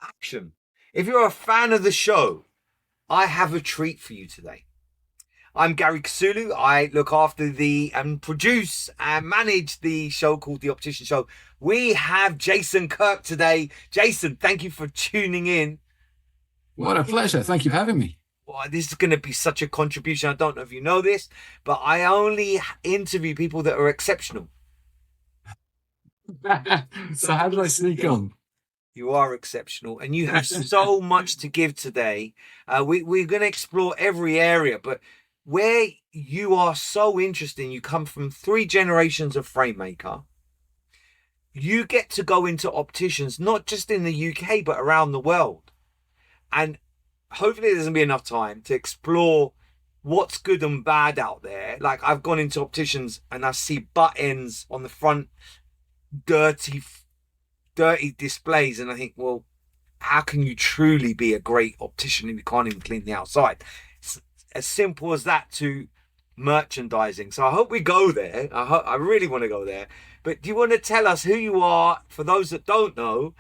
action. If you're a fan of the show, I have a treat for you today. I'm Gary Kasulu. I look after the and produce and manage the show called The Optician Show. We have Jason Kirk today. Jason, thank you for tuning in. What a pleasure. Thank you for having me. Well, this is going to be such a contribution. I don't know if you know this, but I only interview people that are exceptional. So how did I sneak on? You are exceptional and you have so much to give today. We're going to explore every area, but where you are so interesting, you come from 3 generations of frame maker. You get to go into opticians, not just in the UK, but around the world. And hopefully there's going to be enough time to explore what's good and bad out there. Like I've gone into opticians and I see butt ends on the front, dirty displays. And I think, well, how can you truly be a great optician if you can't even clean the outside? As simple as that to merchandising. So I hope we go there. I really want to go there. But do you want to tell us who you are, for those that don't know,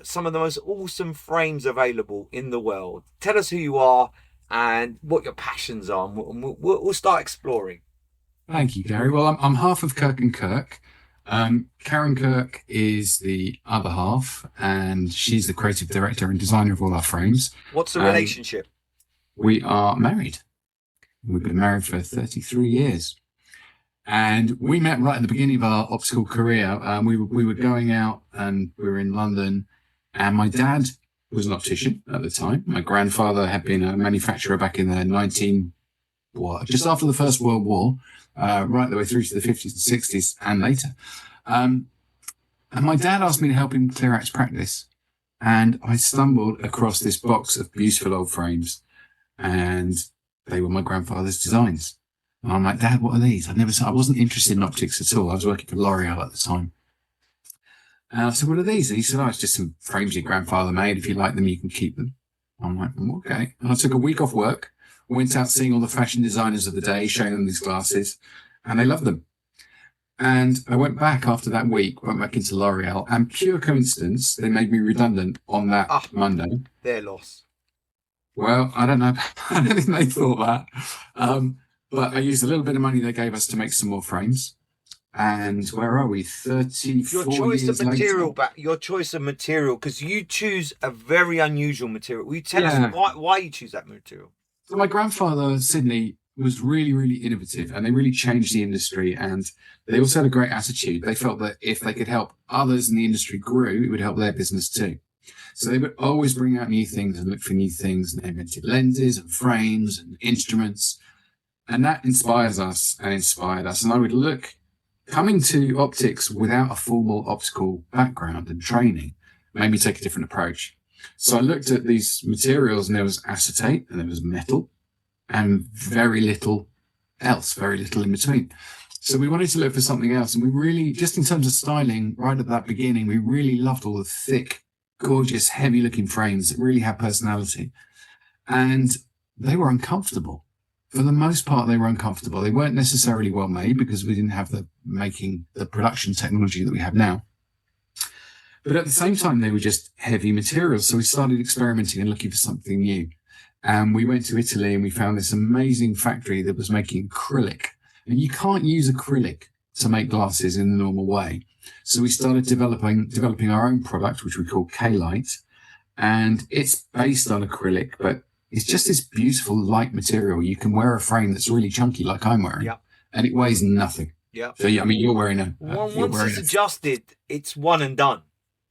some of the most awesome frames available in the world? Tell us who you are and what your passions are, and we'll start exploring. Thank you, Gary. Well, I'm half of Kirk and Kirk. Karen Kirk is the other half, and she's the creative director and designer of all our frames. What's the relationship? We are married. We've been married for 33 years. And we met right at the beginning of our optical career. We were going out and we were in London, and my dad was an optician at the time. My grandfather had been a manufacturer back in the just after the First World War, right the way through to the 50s and 60s and later. And my dad asked me to help him clear out his practice. And I stumbled across this box of beautiful old frames, and they were my grandfather's designs. And I'm like, Dad, what are these? I wasn't interested in optics at all. I was working for L'Oreal at the time. And I said, what are these? And he said, it's just some frames your grandfather made. If you like them, you can keep them. I'm like, okay. And I took a week off work, went out seeing all the fashion designers of the day, showing them these glasses, and they loved them. And I went back after that week, went back into L'Oreal, and pure coincidence, they made me redundant on that Monday. Their loss. Well, I don't know. I don't think they thought that. But I used a little bit of money they gave us to make some more frames. And where are we? 34 years later. Your choice of material, because you choose a very unusual material. Will you tell us why you choose that material? So my grandfather, Sidney, was really, really innovative, and they really changed the industry. And they also had a great attitude. They felt that if they could help others in the industry grow, it would help their business too. So they would always bring out new things and look for new things. And they invented lenses and frames and instruments. And that inspires us and inspired us. And I would look, coming to optics without a formal optical background and training made me take a different approach. So I looked at these materials, and there was acetate and there was metal and very little else, very little in between. So we wanted to look for something else. And we really, just in terms of styling, right at that beginning, we really loved all the thick, gorgeous, heavy looking frames that really had personality. And they were uncomfortable. For the most part, they were uncomfortable. They weren't necessarily well made because we didn't have the production technology that we have now. But at the same time, they were just heavy materials. So we started experimenting and looking for something new. And we went to Italy and we found this amazing factory that was making acrylic. And you can't use acrylic to make glasses in the normal way. So we started developing our own product, which we call K-Lite. And it's based on acrylic, but it's just this beautiful light material. You can wear a frame that's really chunky, like I'm wearing, and it weighs nothing. Yeah. So I mean, you're wearing once it's adjusted, it's one and done.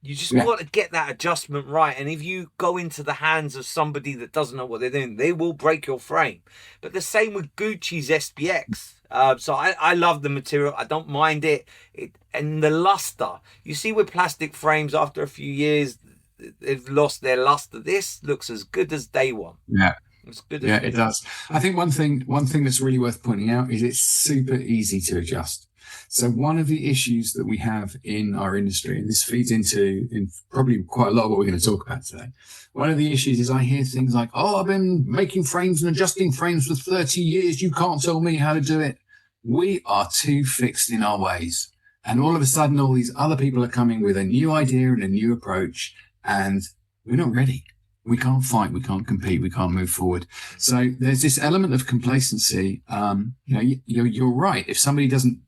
You just got to get that adjustment right. And if you go into the hands of somebody that doesn't know what they're doing, they will break your frame. But the same with Gucci's SPX. So I love the material. I don't mind it. And the luster. You see with plastic frames, after a few years, they've lost their luster. This looks as good as day one. Yeah. It does. I think one thing that's really worth pointing out is it's super easy to adjust. So one of the issues that we have in our industry, and this feeds into probably quite a lot of what we're going to talk about today. One of the issues is I hear things like, I've been making frames and adjusting frames for 30 years. You can't tell me how to do it. We are too fixed in our ways. And all of a sudden, all these other people are coming with a new idea and a new approach. And we're not ready. We can't fight. We can't compete. We can't move forward. So there's this element of complacency. You're right. If somebody doesn't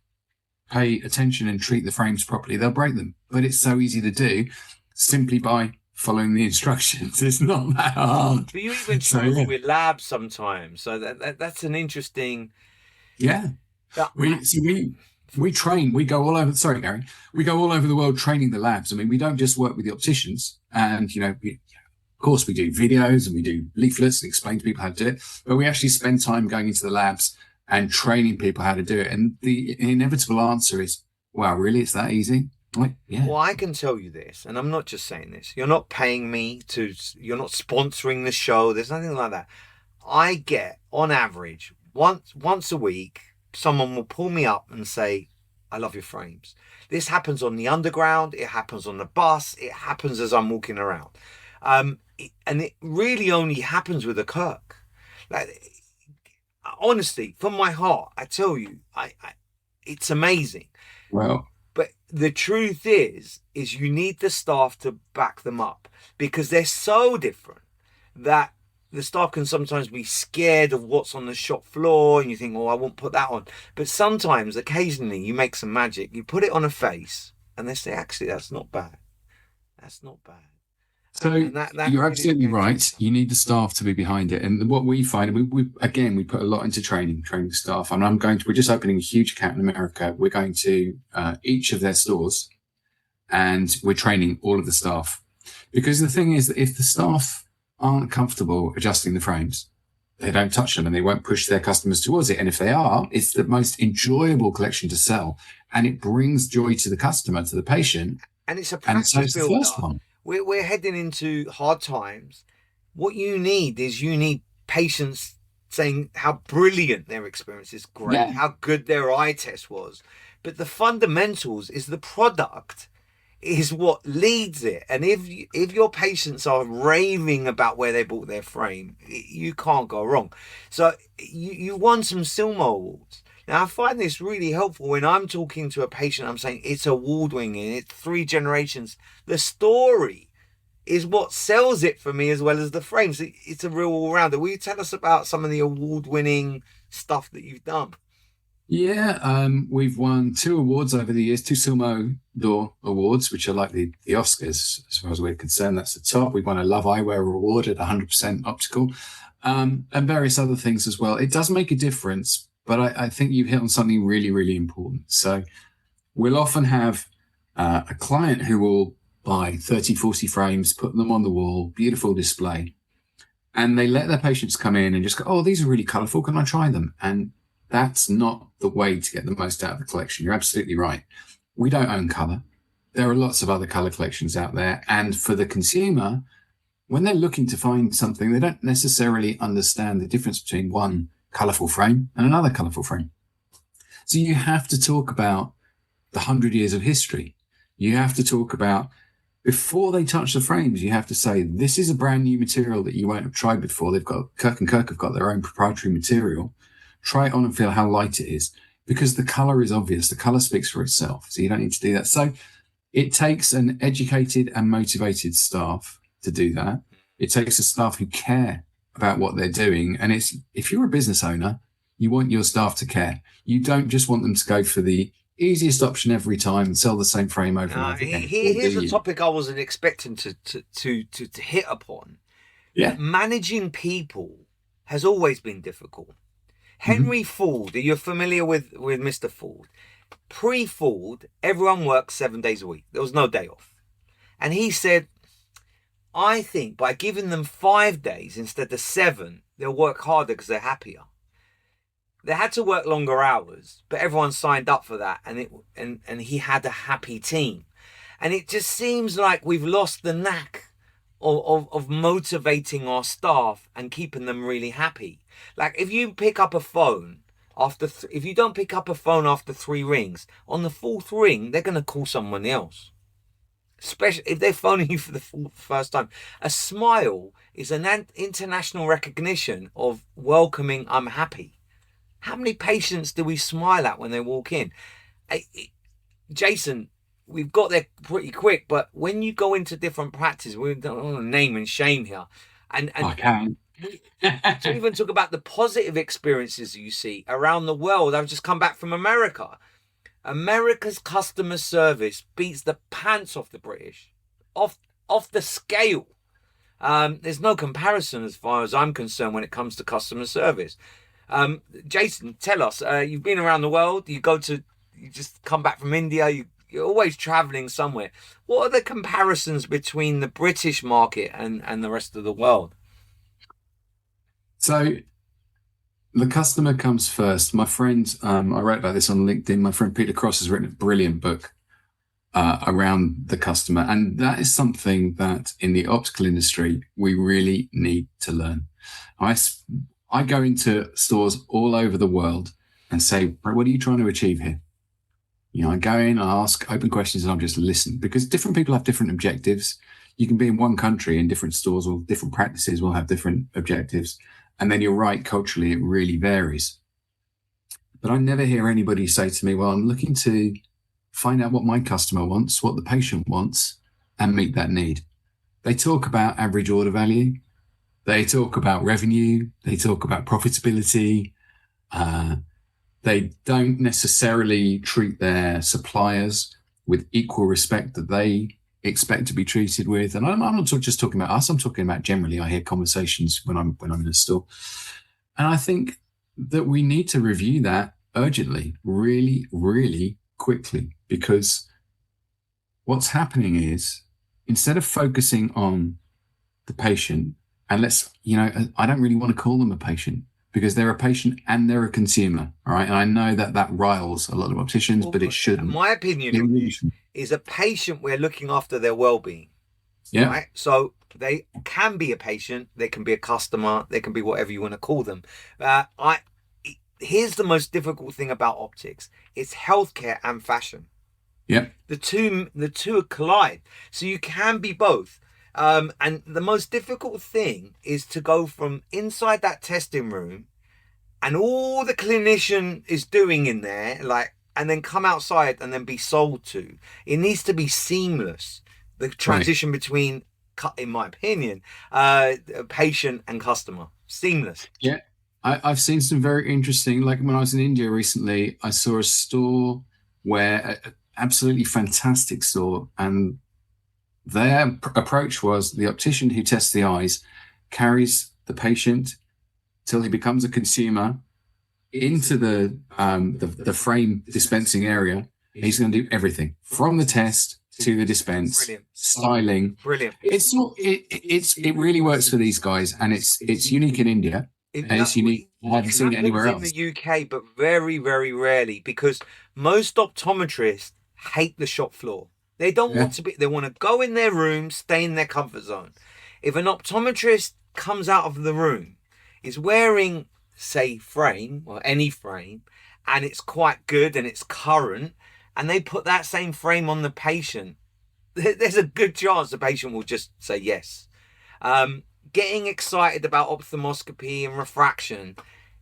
pay attention and treat the frames properly, they'll break them. But it's so easy to do simply by following the instructions. It's not that hard. But you even struggle with labs sometimes. So that's an interesting. Yeah. We train. We go all over. Sorry, Gary. We go all over the world training the labs. I mean, we don't just work with the opticians, and of course, we do videos and we do leaflets and explain to people how to do it. But we actually spend time going into the labs and training people how to do it. And the inevitable answer is, wow, really? It's that easy? Like, yeah. Well, I can tell you this, and I'm not just saying this. You're not paying me you're not sponsoring the show. There's nothing like that. I get, on average, once a week, someone will pull me up and say, I love your frames. This happens on the underground. It happens on the bus. It happens as I'm walking around. And it really only happens with a Kirk. Like, honestly, from my heart, I tell you, it's amazing. Well, but the truth is you need the staff to back them up, because they're so different that the staff can sometimes be scared of what's on the shop floor, and you think, oh, I won't put that on. But sometimes, occasionally, you make some magic. You put it on a face, and they say, actually, that's not bad. That's not bad. So you're absolutely right. You need the staff to be behind it. And what we find, we put a lot into training the staff. And we're just opening a huge account in America. We're going to each of their stores, and we're training all of the staff. Because the thing is that if the staff aren't comfortable adjusting the frames, they don't touch them and they won't push their customers towards it. And if they are, it's the most enjoyable collection to sell. And it brings joy to the customer, to the patient. And it's a practice builder. The first one. We're heading into hard times. What you need patients saying how brilliant their experience is, great, how good their eye test was. But the fundamentals is the product is what leads it. And if your patients are raving about where they bought their frame, you can't go wrong. So you won some Silmo Awards. Now, I find this really helpful when I'm talking to a patient. I'm saying it's award-winning, it's 3 generations. The story is what sells it for me as well as the frames. It's a real all-rounder. Will you tell us about some of the award-winning stuff that you've done? Yeah, we've won 2 awards over the years, 2 Silmo d'Or awards, which are like the Oscars, as far as we're concerned. That's the top. We've won a Love Eyewear award at 100% optical, and various other things as well. It does make a difference, but I think you've hit on something really, really important. So we'll often have a client who will buy 30, 40 frames, put them on the wall, beautiful display, and they let their patients come in and just go, oh, these are really colourful. Can I try them? And that's not the way to get the most out of the collection. You're absolutely right. We don't own colour. There are lots of other colour collections out there. And for the consumer, when they're looking to find something, they don't necessarily understand the difference between one colourful frame and another colourful frame. So you have to talk about the 100 years of history. You have to talk about, before they touch the frames, you have to say, this is a brand new material that you won't have tried before. Kirk Kirk have got their own proprietary material. Try it on and feel how light it is, because the color is obvious. The color speaks for itself. So you don't need to do that. So it takes an educated and motivated staff to do that. It takes a staff who care about what they're doing. And if you're a business owner, you want your staff to care. You don't just want them to go for the easiest option every time and sell the same frame over and over again. Here's a topic I wasn't expecting to hit upon. Yeah. Managing people has always been difficult. Henry Ford, are you familiar with Mr. Ford? Pre-Ford, everyone worked 7 days a week. There was no day off. And he said, I think by giving them 5 days instead of 7, they'll work harder because they're happier. They had to work longer hours, but everyone signed up for that, and he had a happy team. And it just seems like we've lost the knack of motivating our staff and keeping them really happy. Like if you pick up a phone if you don't pick up a phone after 3 rings, on the 4th ring, they're going to call someone else. Especially if they're phoning you for the first time. A smile is an international recognition of welcoming, I'm happy. How many patients do we smile at when they walk in? Jason, we've got there pretty quick, but when you go into different practices, we don't want to name and shame here, I and can. to even talk about the positive experiences you see around the world. I've just come back from America. America's customer service beats the pants off the British, off the scale. There's no comparison as far as I'm concerned when it comes to customer service. Jason, tell us. You've been around the world. You just come back from India. You're always traveling somewhere. What are the comparisons between the British market and the rest of the world? So the customer comes first. My friend, I wrote about this on LinkedIn. My friend Peter Cross has written a brilliant book around the customer. And that is something that in the optical industry, we really need to learn. I go into stores all over the world and say, what are you trying to achieve here? You know, I go in, I ask open questions, and I'll just listen, because different people have different objectives. You can be in one country and different stores or different practices will have different objectives. And then you're right, culturally, it really varies. But I never hear anybody say to me, well, I'm looking to find out what my customer wants, what the patient wants, and meet that need. They talk about average order value. They talk about revenue. They talk about profitability. They don't necessarily treat their suppliers with equal respect that they expect to be treated with. And I'm not just talking about us. I'm talking about generally. I hear conversations when I'm in a store. And I think that we need to review that urgently, really, really quickly, because what's happening is instead of focusing on the patient, and I don't really want to call them a patient because they're a patient and they're a consumer. All right. And I know that riles a lot of opticians, but it shouldn't. My opinion is a patient, we're looking after their well-being. Yeah. Right? So they can be a patient, they can be a customer, they can be whatever you want to call them. Here's the most difficult thing about optics. It's healthcare and fashion. Yeah. The two collide. So you can be both. And the most difficult thing is to go from inside that testing room and all the clinician is doing in there, and then come outside and then be sold to. It needs to be seamless. The transition between, in my opinion, patient and customer. Seamless. Yeah. I've seen some very interesting, like when I was in India recently, I saw a store where absolutely fantastic store, and their approach was the optician who tests the eyes carries the patient till he becomes a consumer into the frame dispensing area. He's going to do everything from the test to the dispense. Brilliant. Styling. Brilliant. It really works for these guys, and it's unique in India. And it's unique. I haven't seen it anywhere else. In the UK, but very, very rarely, because most optometrists hate the shop floor. They don't want to be, they want to go in their room, stay in their comfort zone. If an optometrist comes out of the room, is wearing, say, frame, or any frame, and it's quite good and it's current, and they put that same frame on the patient, there's a good chance the patient will just say yes. Getting excited about ophthalmoscopy and refraction,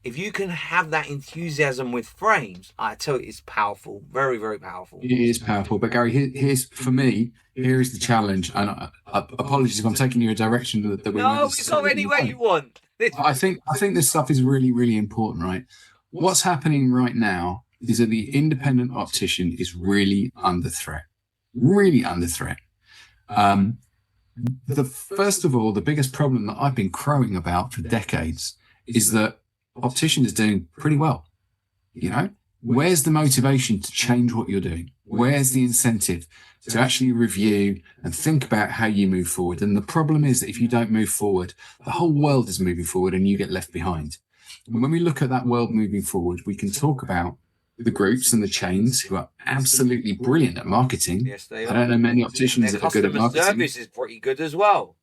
if you can have that enthusiasm with frames, I tell you, it's powerful. Very, very powerful. It is powerful. But Gary, here's for me, here is the challenge. And apologies if I'm taking you a direction that we No, we go anywhere you want. I think this stuff is really, really important, right? What's happening right now is that the independent optician is really under threat. Really under threat. First of all, the biggest problem that I've been crowing about for decades is that opticians are doing pretty well. You know, where's the motivation to change what you're doing? Where's the incentive to actually review and think about how you move forward? And the problem is that if you don't move forward, the whole world is moving forward and you get left behind. And when we look at that world moving forward, we can talk about the groups and the chains who are absolutely brilliant at marketing. Yes, they are. I don't know many opticians that are good at marketing. Customer service is pretty good as well.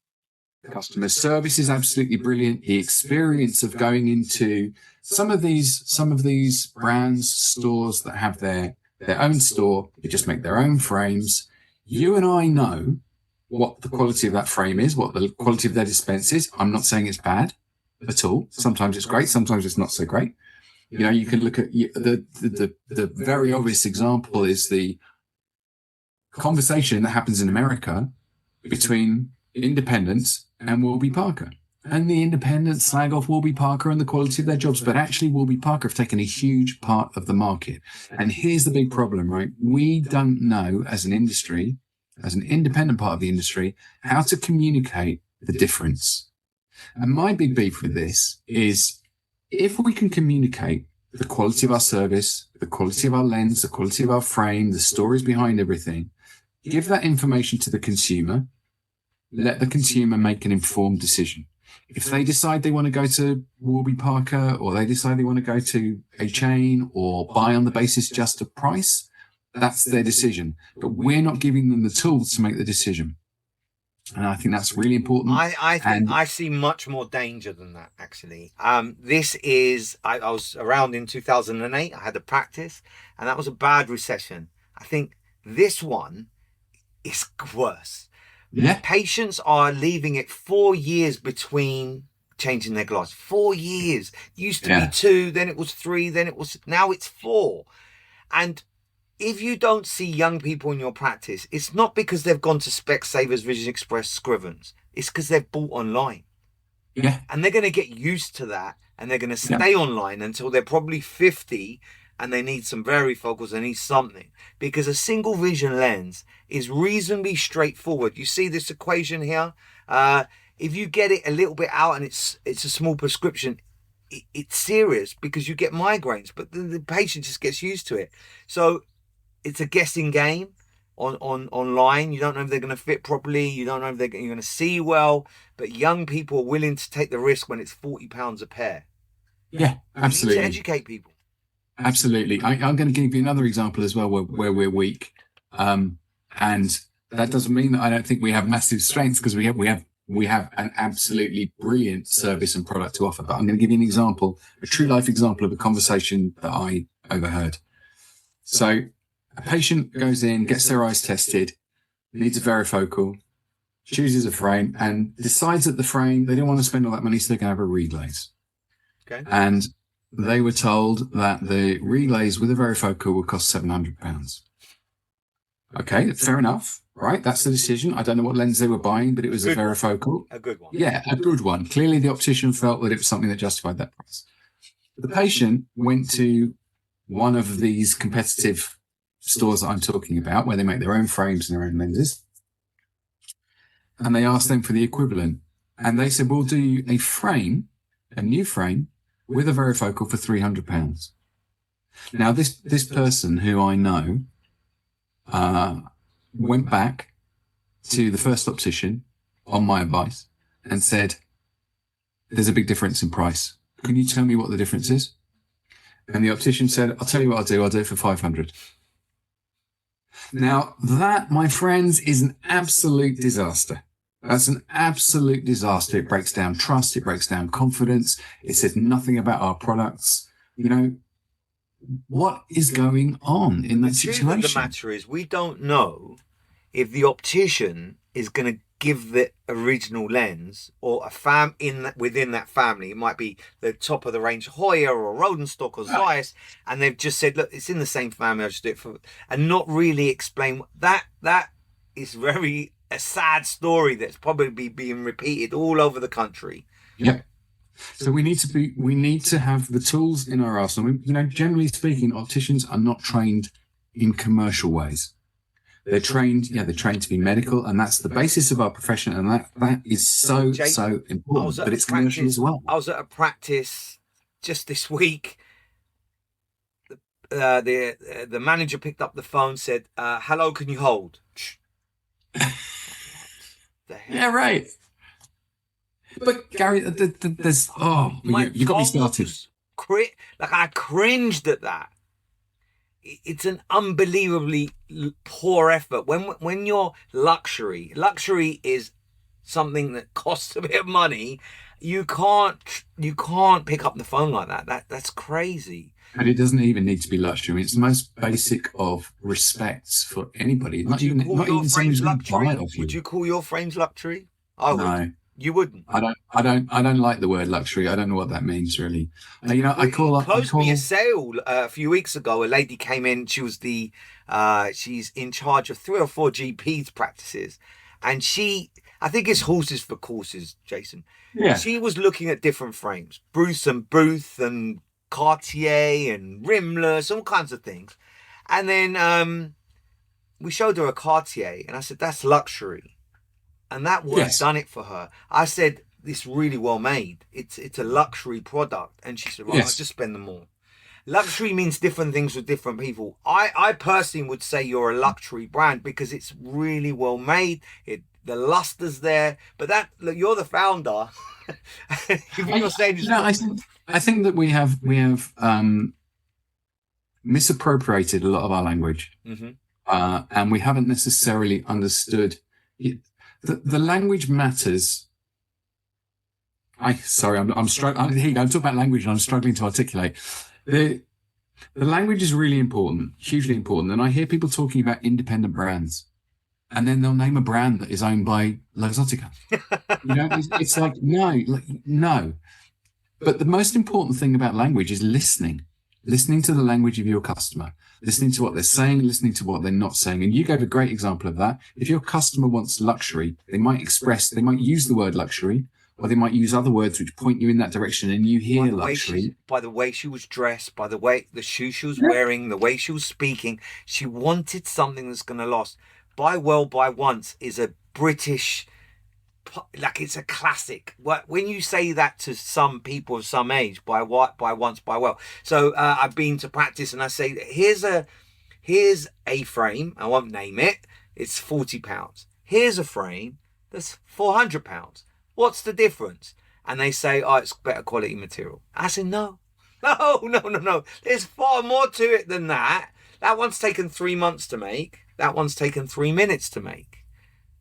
Customer service is absolutely brilliant. The experience of going into some of these brands, stores that have their own store, they just make their own frames. You and I know what the quality of that frame is, what the quality of their dispense is. I'm not saying it's bad at all. Sometimes it's great, sometimes it's not so great. You know, you can look at the very obvious example is the conversation that happens in America between independents and Warby Parker. And the independents slag off Warby Parker and the quality of their jobs, but actually Warby Parker have taken a huge part of the market. And here's the big problem, right? We don't know as an industry, as an independent part of the industry, how to communicate the difference. And my big beef with this is if we can communicate the quality of our service, the quality of our lens, the quality of our frame, the stories behind everything, give that information to the consumer, let the consumer make an informed decision. If they decide they want to go to Warby Parker, or they decide they want to go to a chain or buy on the basis just of price, that's their decision. But we're not giving them the tools to make the decision. And I think that's really important. I think I see much more danger than that, actually. This is, I was around in 2008. I had a practice, and that was a bad recession. I think this one is worse. Yeah. Patients are leaving it 4 years between changing their glass. 4 years. Used to be 2, then it was 3, now it's 4. And if you don't see young people in your practice, it's not because they've gone to Specsavers, Vision Express, Scrivens. It's because they've bought online. Yeah. And they're going to get used to that, and they're going to stay online until they're probably 50, and they need some varifocals, they need something. Because a single vision lens is reasonably straightforward. You see this equation here? If you get it a little bit out and it's a small prescription, it's serious because you get migraines, but the patient just gets used to it. So it's a guessing game online. You don't know if they're going to fit properly. You don't know if you're going to see well. But young people are willing to take the risk when it's £40 a pair. Yeah, absolutely. You need to educate people. Absolutely. I'm going to give you another example as well where we're weak. And that doesn't mean that I don't think we have massive strengths, because we have an absolutely brilliant service and product to offer. But I'm going to give you an example, a true life example of a conversation that I overheard. So a patient goes in, gets their eyes tested, needs a varifocal, chooses a frame, and decides that the frame, they don't want to spend all that money, so they're going to have a reglaze. Okay. And they were told that the reglaze with a varifocal would cost £700. Okay, fair enough, right? That's the decision. I don't know what lens they were buying, but it was a varifocal. A good one. Yeah, a good one. Clearly, the optician felt that it was something that justified that price. The patient went to one of these competitive stores that I'm talking about, where they make their own frames and their own lenses, and they asked them for the equivalent. And they said, we'll do you a frame, a new frame, with a varifocal for £300. Now, this person who I know went back to the first optician on my advice and said, there's a big difference in price. Can you tell me what the difference is? And the optician said, I'll tell you what I'll do it for £500. Now, that, my friends, is an absolute disaster. That's an absolute disaster. It breaks down trust. It breaks down confidence. It says nothing about our products. You know, what is going on in that situation? The truth of the matter is, we don't know if the optician is going to give the original lens, or within that family. It might be the top of the range Hoya or Rodenstock or Zeiss, and they've just said, look, it's in the same family, I'll just do it for, and not really explain that. That is a sad story that's probably being repeated all over the country. Yeah. So we need to have the tools in our arsenal. You know, generally speaking, opticians are not trained in commercial ways. They're trained to be medical, and that's the basis of our profession, and that is so important. But it's commercial as well. I was at a practice just this week. The manager picked up the phone, said, "Hello, can you hold?" Yeah, right. But Gary, there's you got me started. I cringed at that. It's an unbelievably poor effort. When you're luxury is something that costs a bit of money. You can't pick up the phone like that. That's crazy. And it doesn't even need to be luxury. I mean, it's the most basic of respects for anybody. Not even someone who's going to buy it off you. Would you call your frames luxury? I would. No. You wouldn't. I don't like the word luxury. I don't know what that means really. Well, he closed me a sale a few weeks ago. A lady came in. She was she's in charge of 3 or 4 GPs practices, and I think it's horses for courses, Jason. Yeah. She was looking at different frames, Bruce and Booth and Cartier and Rimless, all kinds of things. And then we showed her a Cartier, and I said, that's luxury. And that word done it for her. I said, it's really well made. It's a luxury product. And she said, right, I'll just spend them all. Luxury means different things with different people. I personally would say you're a luxury brand because it's really well made. The luster's there. But look, you're the founder. You're saying I think that we have misappropriated a lot of our language, and we haven't necessarily understood it. The language matters. I'm struggling. Here you go. I'm talking about language, and I'm struggling to articulate. The language is really important, hugely important. And I hear people talking about independent brands, and then they'll name a brand that is owned by Luxottica. It's like no. But the most important thing about language is listening to the language of your customer, listening to what they're saying, listening to what they're not saying. And you gave a great example of that. If your customer wants luxury, they might use the word luxury, or they might use other words which point you in that direction, and you hear luxury. By the way she was dressed, by the way the shoes she was wearing, the way she was speaking, she wanted something that's going to last. Buy well, buy once is a British, like it's a classic. When you say that to some people of some age, buy once, buy well. So I've been to practice, and I say, here's a frame. I won't name it. It's £40. Here's a frame that's £400. What's the difference? And they say, oh, it's better quality material. I said, no. There's far more to it than that. That one's taken 3 months to make. That one's taken 3 minutes to make.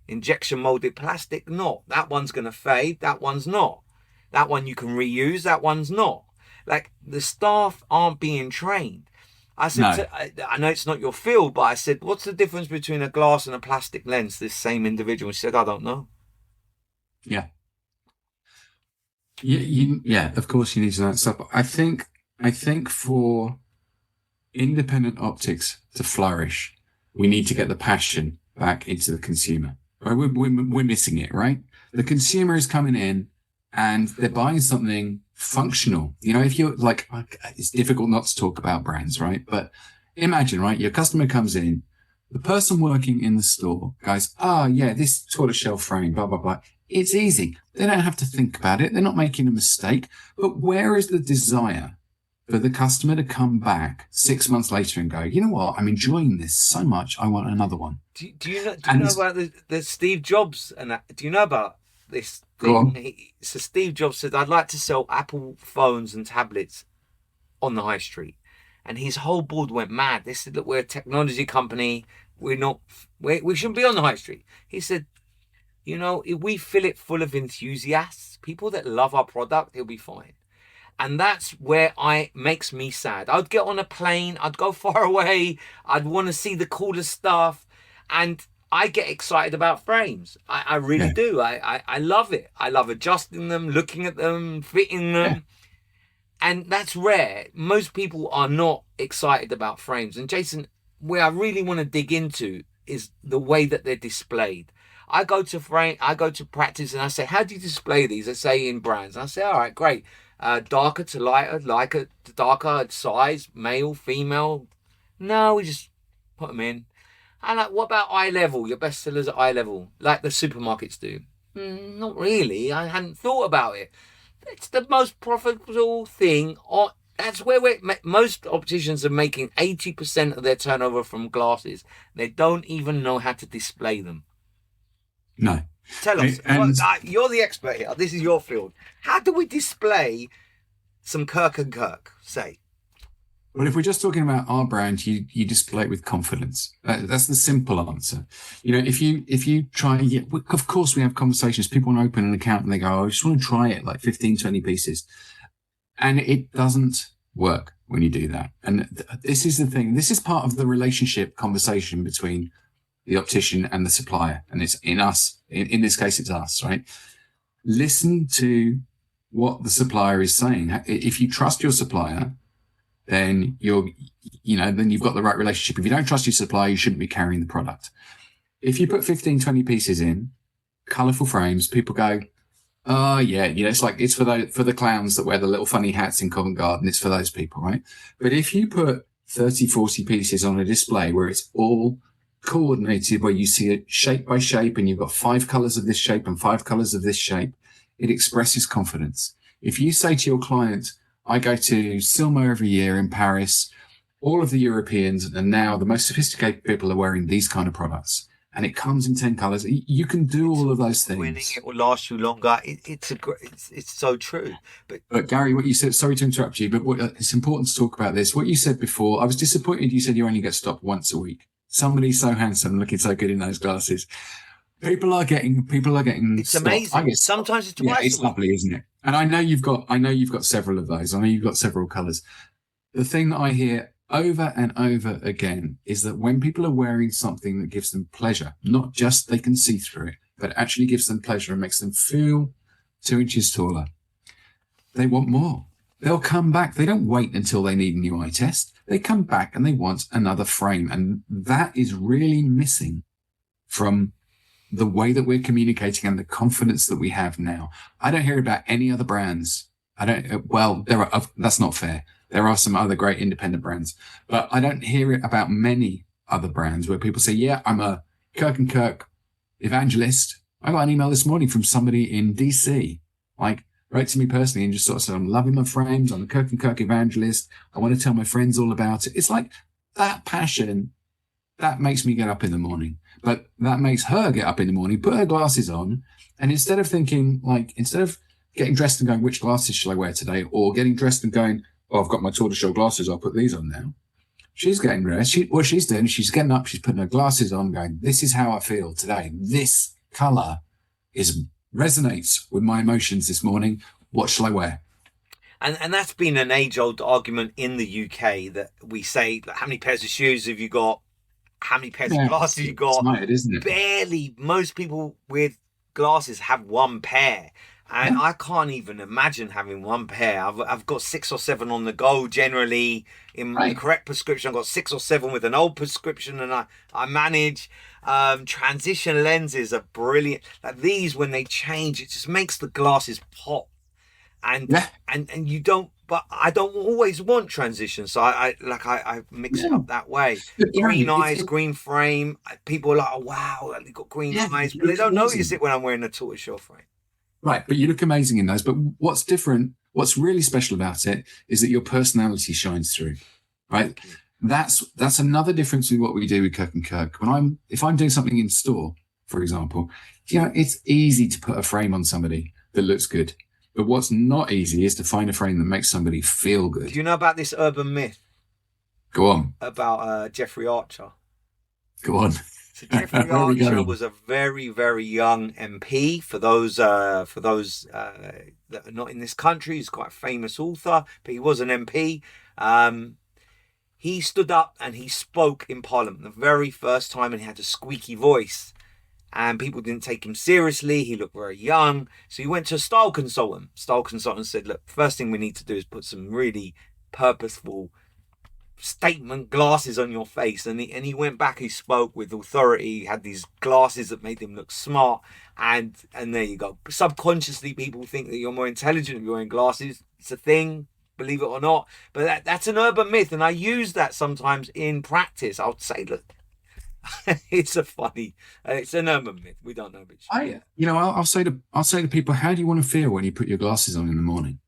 Injection molded plastic, not. That one's going to fade. That one's not. That one you can reuse. That one's not. Like, the staff aren't being trained. I said, I know it's not your field, but I said, what's the difference between a glass and a plastic lens? This same individual said, I don't know. Yeah. Yeah, of course you need to know that stuff. I think for independent optics to flourish, we need to get the passion back into the consumer. Right? We're missing it, right? The consumer is coming in and they're buying something functional. If you're like, it's difficult not to talk about brands, right? But imagine, right? Your customer comes in, the person working in the store goes, this tortoiseshell frame, blah, blah, blah. It's easy. They don't have to think about it. They're not making a mistake. But where is the desire for the customer to come back 6 months later and go, you know what? I'm enjoying this so much. I want another one. Do you know about the Steve Jobs? And do you know about this thing? So Steve Jobs said, I'd like to sell Apple phones and tablets on the high street. And his whole board went mad. They said, look, we're a technology company. We shouldn't be on the high street. He said, if we fill it full of enthusiasts, people that love our product, it'll be fine. And that's where makes me sad. I'd get on a plane, I'd go far away, I'd want to see the coolest stuff, and I get excited about frames. I really do. I love it. I love adjusting them, looking at them, fitting them. Yeah. And that's rare. Most people are not excited about frames. And Jason, where I really want to dig into is the way that they're displayed. I go to practice and I say, how do you display these? I say in brands. And I say, all right, great. Darker to lighter to darker, size, male, female. No, we just put them in. And like, what about eye level? Your best sellers at eye level, like the supermarkets do. Not really. I hadn't thought about it. It's the most profitable thing. That's where most opticians are making 80% of their turnover from glasses. They don't even know how to display them. No. Tell us. You're the expert here. This is your field. How do we display some Kirk and Kirk, say? Well, if we're just talking about our brand, you display it with confidence. That's the simple answer. If you try, of course we have conversations. People want to open an account and they go, I just want to try it, like 15, 20 pieces. And it doesn't work when you do that. And this is the thing. This is part of the relationship conversation between the optician and the supplier. And it's in us. In this case, it's us, right? listen to what the supplier is saying. If you trust your supplier, then then you've got the right relationship. If you don't trust your supplier, you shouldn't be carrying the product. If you put 15, 20 pieces in, colourful frames, people go, oh yeah, it's for the clowns that wear the little funny hats in Covent Garden. It's for those people, right? But if you put 30, 40 pieces on a display where it's all coordinated, where you see it shape by shape and you've got 5 colours of this shape and 5 colours of this shape, it expresses confidence. If you say to your client, I go to Silmo every year in Paris, all of the Europeans and now the most sophisticated people are wearing these kind of products, and it comes in 10 colours. You can do all of those things. Winning, it will last you longer. It's so true. But Gary, what you said, sorry to interrupt you, but it's important to talk about this. What you said before, I was disappointed you said you only get stopped once a week. Somebody so handsome, looking so good in those glasses. People are getting. It's stopped. Amazing. Sometimes it's twice. Yeah, it's lovely, isn't it? And I know you've got several of those. I know you've got several colours. The thing that I hear over and over again is that when people are wearing something that gives them pleasure, not just they can see through it, but actually gives them pleasure and makes them feel 2 inches taller, they want more. They'll come back. They don't wait until they need a new eye test. They come back and they want another frame. And that is really missing from the way that we're communicating and the confidence that we have now. I don't hear about any other brands. That's not fair. There are some other great independent brands, but I don't hear it about many other brands where people say, yeah, I'm a Kirk and Kirk evangelist. I got an email this morning from somebody in DC, wrote to me personally and just sort of said, I'm loving my frames. I'm a Kirk and Kirk evangelist. I want to tell my friends all about it. It's like that passion that makes me get up in the morning, but that makes her get up in the morning, put her glasses on. And instead of getting dressed and going, which glasses shall I wear today? Or getting dressed and going, oh, I've got my tortoiseshell glasses, I'll put these on now. She's getting dressed. What she's doing, she's getting up, she's putting her glasses on, going, this is how I feel today. This colour resonates with my emotions this morning. What shall I wear? And that's been an age-old argument in the UK that we say, how many pairs of shoes have you got? How many pairs of glasses you got? It's mad, isn't it? Barely. Most people with glasses have one pair. And I can't even imagine having one pair. I've got 6 or 7 on the go generally. In my correct prescription, I've got 6 or 7 with an old prescription, and I manage. Transition lenses are brilliant. Like these, when they change, it just makes the glasses pop. And you don't, but I don't always want transition. So I mix it up that way. Green eyes, green frame. People are like, oh wow, they've got green eyes, but they don't notice it when I'm wearing a tortoiseshell frame. Right, but you look amazing in those. But what's different, what's really special about it is that your personality shines through, right? That's another difference with what we do with Kirk and Kirk. If I'm doing something in store, for example, it's easy to put a frame on somebody that looks good. But what's not easy is to find a frame that makes somebody feel good. Do you know about this urban myth? Go on. About Jeffrey Archer. Go on. So Jeffrey Archer was a very, very young MP. For those that are not in this country, he's quite a famous author, but he was an MP. He stood up and he spoke in Parliament the very first time, and he had a squeaky voice. And people didn't take him seriously. He looked very young. So he went to a style consultant. Style consultant said, look, first thing we need to do is put some really purposeful statement glasses on your face. And he went back, he spoke with authority, he had these glasses that made him look smart. And there you go. Subconsciously, people think that you're more intelligent if you're wearing glasses. It's a thing, believe it or not. But that's an urban myth. And I use that sometimes in practice. I would say, look, it's an urban myth. We don't know which. I'll say to people, how do you want to feel when you put your glasses on in the morning?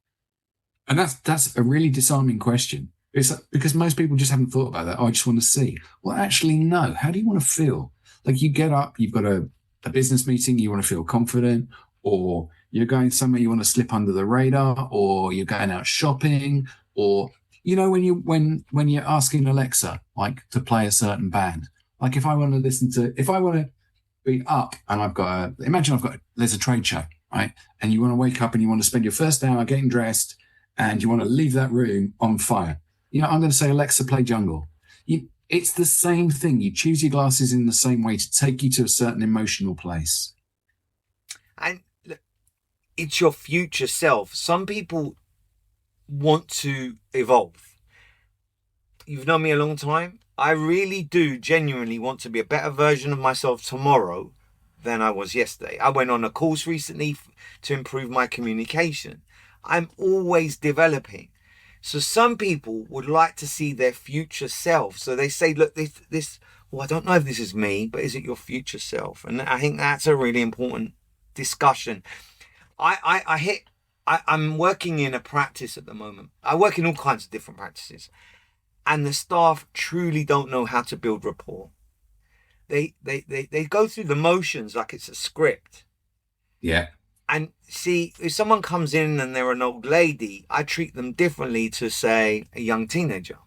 And that's a really disarming question. It's because most people just haven't thought about that. Oh, I just want to see. Well, actually, no. How do you want to feel? Like you get up, you've got a business meeting, you want to feel confident, or you're going somewhere, you want to slip under the radar, or you're going out shopping, or when you're asking Alexa to play a certain band. Like if I want to be up and there's a trade show, right? And you want to wake up and you want to spend your first hour getting dressed and you want to leave that room on fire. I'm going to say, Alexa, play Jungle. It's the same thing. You choose your glasses in the same way to take you to a certain emotional place. And look, it's your future self. Some people want to evolve. You've known me a long time. I really do genuinely want to be a better version of myself tomorrow than I was yesterday. I went on a course recently to improve my communication. I'm always developing. So some people would like to see their future self. So they say, look, this, well, I don't know if this is me, but is it your future self? And I think that's a really important discussion. I'm working in a practice at the moment. I work in all kinds of different practices, and the staff truly don't know how to build rapport. They go through the motions like it's a script. Yeah. And see, if someone comes in and they're an old lady, I treat them differently to, say, a young teenager.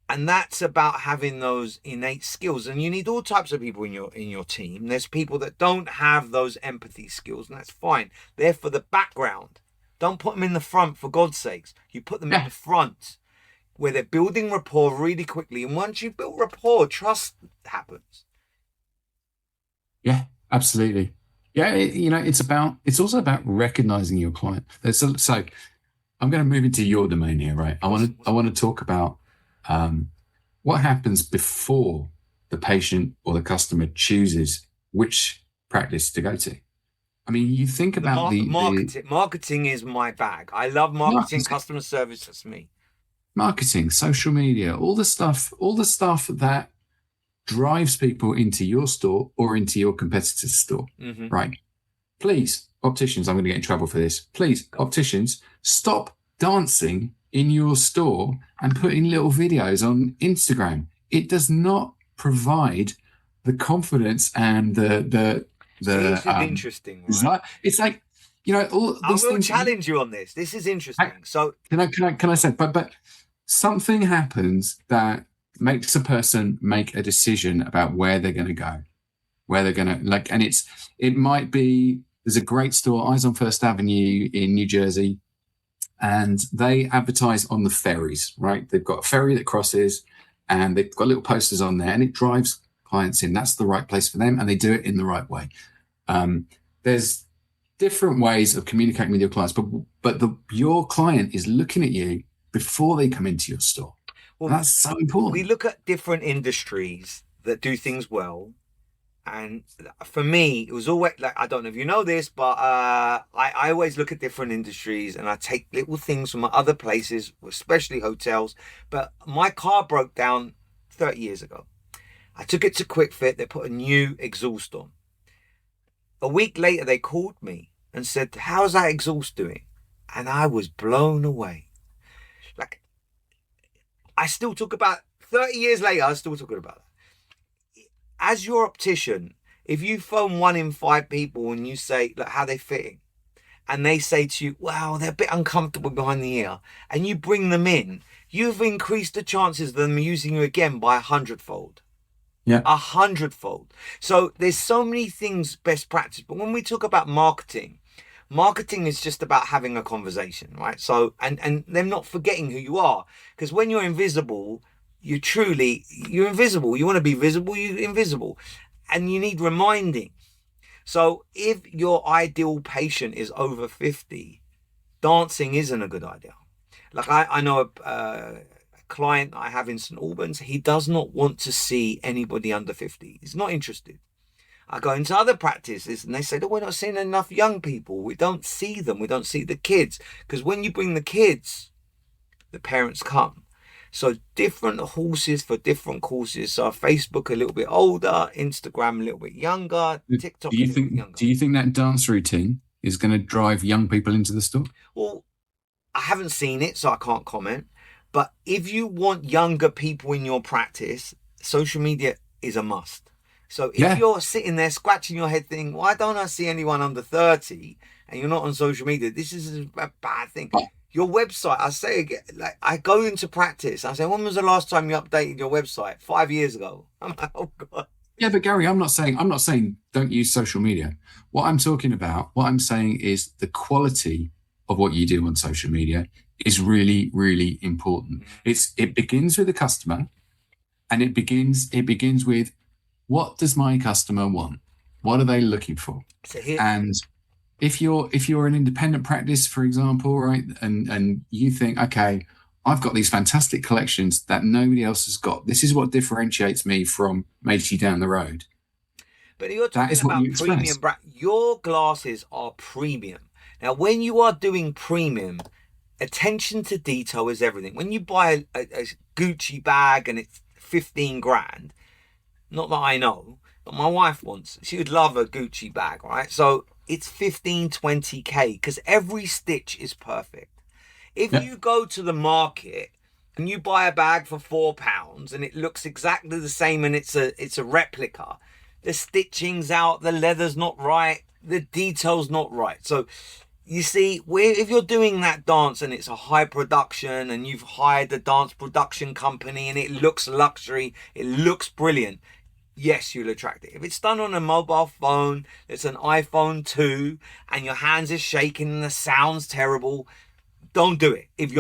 And that's about having those innate skills. And you need all types of people in your team. There's people that don't have those empathy skills, and that's fine. They're for the background. Don't put them in the front, for God's sakes. You put them in the front, where they're building rapport really quickly. And once you build rapport, trust happens. Yeah, absolutely. Yeah, it's also about recognizing your client. So I'm going to move into your domain here, right? I want to talk about what happens before the patient or the customer chooses which practice to go to. I mean, you think about the marketing. Marketing is my bag. I love marketing, customer service. That's me. Marketing, social media, all the stuff that drives people into your store or into your competitor's store, right? Please, opticians, I'm going to get in trouble for this. Please, opticians, stop dancing in your store and putting little videos on Instagram. It does not provide the confidence and the this is interesting, right? It's like, all these I will things. challenge you on this. This is interesting. So can I say, but something happens that makes a person make a decision about where they're going to go, where they're going to and it might be, there's a great store, Eyes on First Avenue in New Jersey, and they advertise on the ferries, right? They've got a ferry that crosses and they've got little posters on there and it drives clients in. That's the right place for them, and they do it in the right way. There's different ways of communicating with your clients, but your client is looking at you before they come into your store. Well, that's so important. We look at different industries that do things well. And for me, it was always like, I don't know if you know this, but I always look at different industries and I take little things from other places, especially hotels. But my car broke down 30 years ago. I took it to Quick Fit. They put a new exhaust on. A week later, they called me and said, how's that exhaust doing? And I was blown away. Like, I still talk about 30 years later, I'm still talking about that. As your optician, if you phone 1 in 5 people and you say, look, how they fitting, and they say to you, wow, they're a bit uncomfortable behind the ear, and you bring them in, you've increased the chances of them using you again by 100-fold. Yeah. 100-fold. So there's so many things, best practice. But when we talk about marketing is just about having a conversation, right? So, and them not forgetting who you are. Because when you're invisible, you're invisible. You want to be visible, you're invisible. And you need reminding. So if your ideal patient is over 50, dancing isn't a good idea. Like I know a client I have in St. Albans, he does not want to see anybody under 50. He's not interested. I go into other practices and they say, we're not seeing enough young people. We don't see them. We don't see the kids. Because when you bring the kids, the parents come. So different horses for different courses. So Facebook a little bit older, Instagram a little bit younger, TikTok a little bit younger. Do you think that dance routine is going to drive young people into the store? Well, I haven't seen it, so I can't comment. But if you want younger people in your practice, social media is a must. So if you're sitting there scratching your head thinking, why don't I see anyone under 30 and you're not on social media? This is a bad thing. Your website, I say again, like I go into practice. I say, when was the last time you updated your website? 5 years ago. I'm like, oh God. Yeah, but Gary, I'm not saying don't use social media. What I'm saying is the quality of what you do on social media is really, really important. It begins with the customer, and it begins with, what does my customer want? What are they looking for? And if you're an independent practice, for example, right, and you think, okay, I've got these fantastic collections that nobody else has got. This is what differentiates me from Meiji down the road. But you're That talking is what about you premium express. brand. Your glasses are premium. Now, when you are doing premium, attention to detail is everything. When you buy a Gucci bag and it's 15 grand, not that I know, but my wife wants, she would love a Gucci bag, right? So it's 15, 20K because every stitch is perfect. If Yeah. you go to the market and you buy a bag for £4 and it looks exactly the same and it's a replica, the stitching's out, the leather's not right, the detail's not right. So you see, if you're doing that dance and it's a high production and you've hired a dance production company and it looks luxury, it looks brilliant, yes, you'll attract it. If it's done on a mobile phone, it's an iPhone 2 and your hands are shaking and the sound's terrible, don't do it if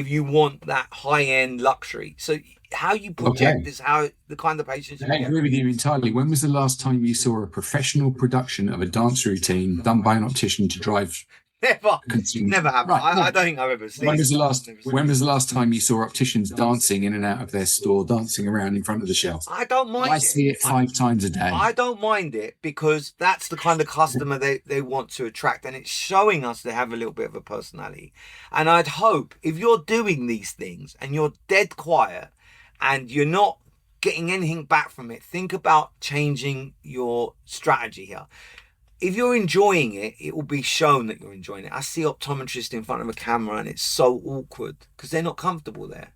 you want that high-end luxury. So how you project Okay. is how the kind of patients you I get. agree with you entirely. When was the last time you saw a professional production of a dance routine done by an optician to drive Never, consumers? never happened. Right. I No. don't think I've ever When seen was it. the last Never seen when it. was the last time you saw opticians dancing in and out of their store, dancing around in front of the shelves? I don't I mind it. see it 5 times a day. I don't mind it because that's the kind of customer they want to attract, and it's showing us they have a little bit of a personality. And I'd hope if you're doing these things and you're dead quiet and you're not getting anything back from it, think about changing your strategy here. If you're enjoying it, it will be shown that you're enjoying it. I see optometrists in front of a camera and it's so awkward because they're not comfortable there.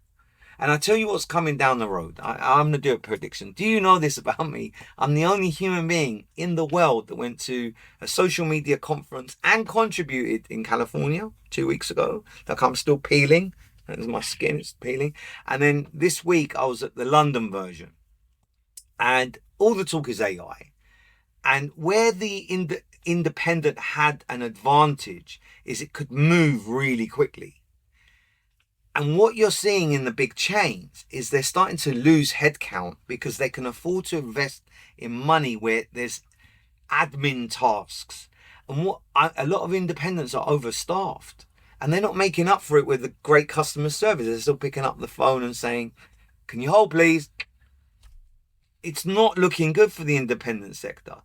And I tell you what's coming down the road. I'm going to do a prediction. Do you know this about me? I'm the only human being in the world that went to a social media conference and contributed in California 2 weeks ago. Like I'm still peeling. There's my skin, it's peeling. And then this week I was at the London version. And all the talk is AI. And where the independent had an advantage is it could move really quickly. And what you're seeing in the big chains is they're starting to lose headcount because they can afford to invest in money where there's admin tasks. And a lot of independents are overstaffed and they're not making up for it with the great customer service. They're still picking up the phone and saying, "Can you hold, please?" It's not looking good for the independent sector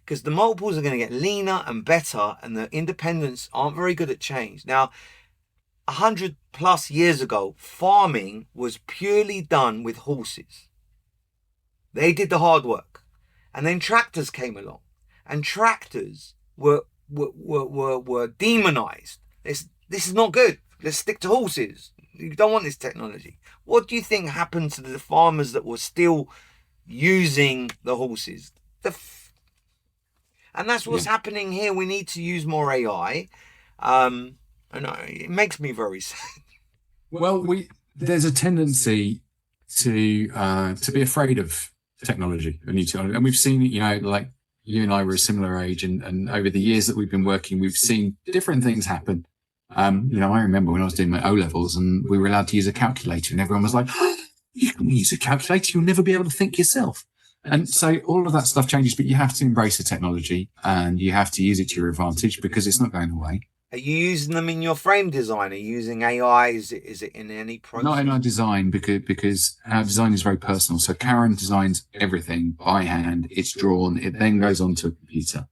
because the multiples are going to get leaner and better and the independents aren't very good at change. Now, 100+ years ago, farming was purely done with horses. They did the hard work. And then tractors came along. And tractors were demonized. This is not good. Let's stick to horses. You don't want this technology. What do you think happened to the farmers that were still using the horses? And that's what's happening here. We need to use more AI. And it makes me very sad. Well, there's a tendency to be afraid of technology and new technology, and we've seen it. Like you and I were a similar age, and over the years that we've been working, we've seen different things happen. I remember when I was doing my O levels, and we were allowed to use a calculator, and everyone was like, oh, "You can use a calculator; you'll never be able to think yourself." And so all of that stuff changes, but you have to embrace the technology and you have to use it to your advantage because it's not going away. Are you using them in your frame design? Are you using AI? Is it in any process? Not in our design because our design is very personal. So Karen designs everything by hand. It's drawn. It then goes onto a computer.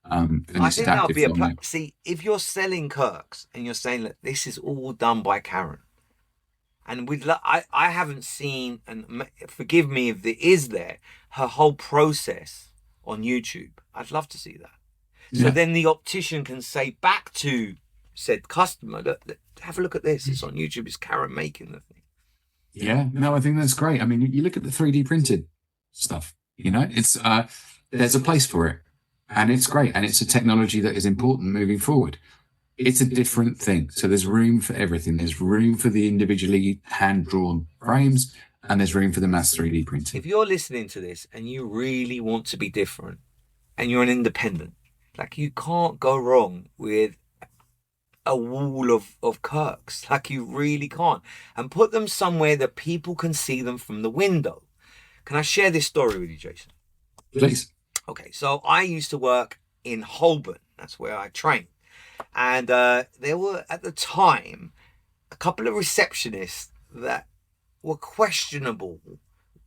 And I it's think that'll adaptive be from there. see, if you're selling Kirks and you're saying that this is all done by Karen, and I haven't seen, and forgive me if it is there, her whole process on YouTube. I'd love to see that. So then the optician can say back to said customer, look, have a look at this. It's on YouTube. It's Karen making the thing. Yeah, no, I think that's great. I mean, you look at the 3D printed stuff, it's, there's a place for it and it's great. And it's a technology that is important moving forward. It's a different thing. So there's room for everything. There's room for the individually hand-drawn frames and there's room for the mass 3D printing. If you're listening to this and you really want to be different and you're an independent, like you can't go wrong with a wall of Kirks. Like you really can't. And put them somewhere that people can see them from the window. Can I share this story with you, Jason? Please. Okay, so I used to work in Holborn. That's where I trained. And there were, at the time, a couple of receptionists that were questionable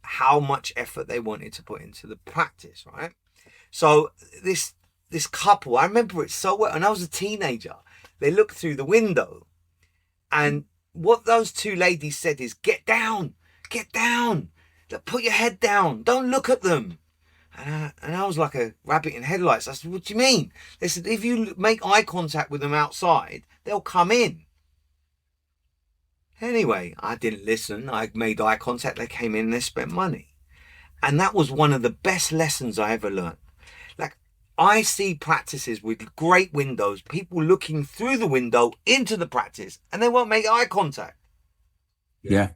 how much effort they wanted to put into the practice, right? So this couple, I remember it so well, and I was a teenager. They looked through the window, and what those two ladies said is, get down, put your head down, don't look at them. And I was like a rabbit in headlights. I said, what do you mean? They said, if you make eye contact with them outside, they'll come in. Anyway, I didn't listen. I made eye contact. They came in, they spent money. And that was one of the best lessons I ever learned. Like, I see practices with great windows, people looking through the window into the practice, and they won't make eye contact. Yeah.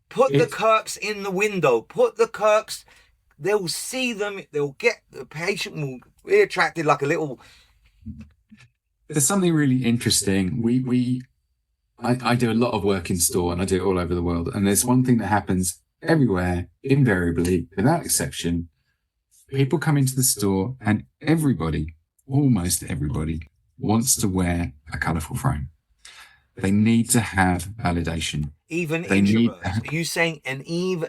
Put the Kirks in the window. Put the Kirks, they'll see them. They'll get, the patient will be attracted like a little. There's something really interesting. I do a lot of work in store, and I do it all over the world. And there's one thing that happens everywhere, invariably, without exception. People come into the store and everybody, almost everybody, wants to wear a colourful frame. They need to have validation. Even introverts. Are you saying